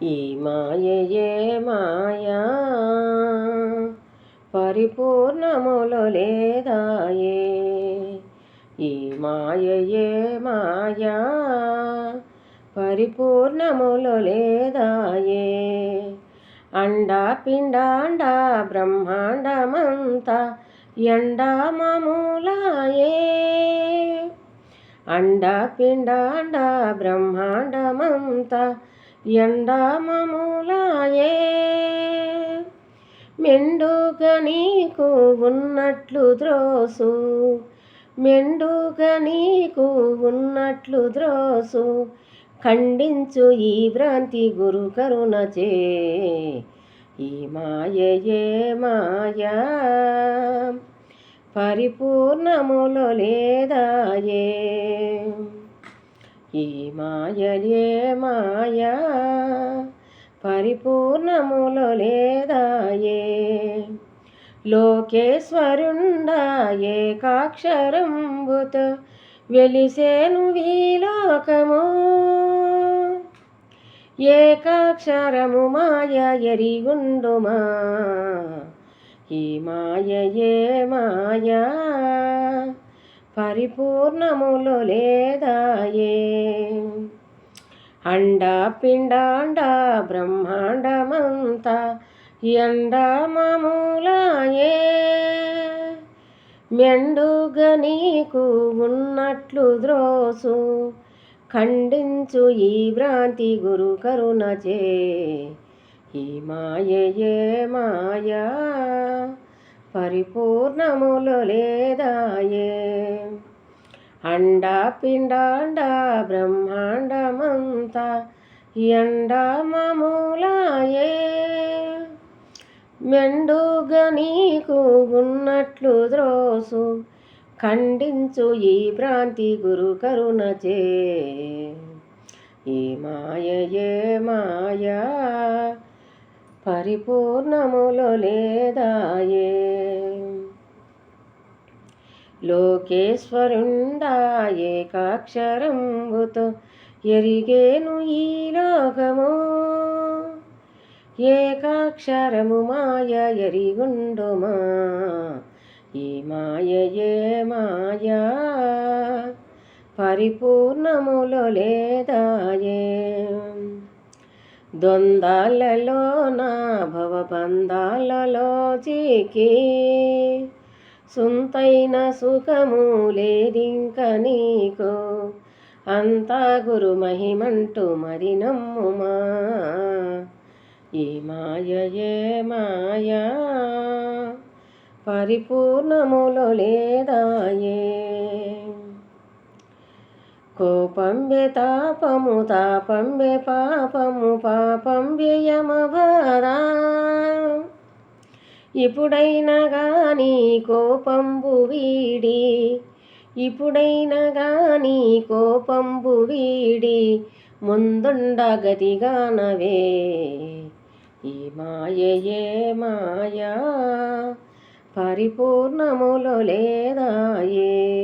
ఈ మాయయే మాయా పరిపూర్ణములో లేదాయే. ఈ మాయయే మాయా పరిపూర్ణములో లేదాయే. అండా పిండాండ బ్రహ్మాండమంతా ఎండామములాయే. అండా పిండాండ బ్రహ్మాండమంతా ఎండామములాయే. మెండుగా నీకు ఉన్నట్లు ద్రోసు, మెండుగా నీకు ఉన్నట్లు ద్రోసు, ఖండించు ఈ భ్రాంతి గురు కరుణచే. ఈ మాయయే మాయా పరిపూర్ణములో లేదాయే. ఈ మాయయే మాయా పరిపూర్ణములో లేదాయే. లోకేశ్వరుండా ఏకాక్షరంబుతో వెలిసేను వీలోకము. ఏకాక్షరము మాయ ఎరిగుండుమా. ఈ మాయయే మాయా పరిపూర్ణములో లేదాయే. అండా పిండాండ బ్రహ్మాండమంతా ఎండామములాయే. మెండుగా నీకు ఉన్నట్లు ద్రోసు, ఖండించు ఈ భ్రాంతి గురు కరుణచే. ఈ మాయయే మాయా పరిపూర్ణములో లేదాయే. అండా పిండాండ బ్రహ్మాండమంతా ఎండామములాయే. మెండుగా నీకు ఉన్నట్లు ద్రోసు, ఖండించు ఈ భ్రాంతి గురు కరుణచే. ఈ మాయయే మాయా పరిపూర్ణములో లేదాయే. లోకేశ్వరుండా ఏకాక్షరంబుతో ఎరిగేను ఈ లోకము. ఏకాక్షరము మాయ ఎరిగుండుమా. ఈ మాయయే మాయా పరిపూర్ణములో లేదాయే. ద్వంద్వాలలో నా భవబంధాలలో చిక్కి, సొంతైన సుఖము లేదింక నీకు. అంతా గురు మహిమంటూ మరి నమ్ముమా. ఈ మాయయే మాయా పరిపూర్ణములో లేదాయే. కోపంబే తాపము, తాపంబే పాపము, పాపంబే యమబాధ. ఇప్పుడైనా గాని కోపంబు వీడి, ఇప్పుడైనా గాని కోపంబు వీడి, ముందుండ గతిగానవే. ఈ మాయయే మాయా పరిపూర్ణములో లేదాయే.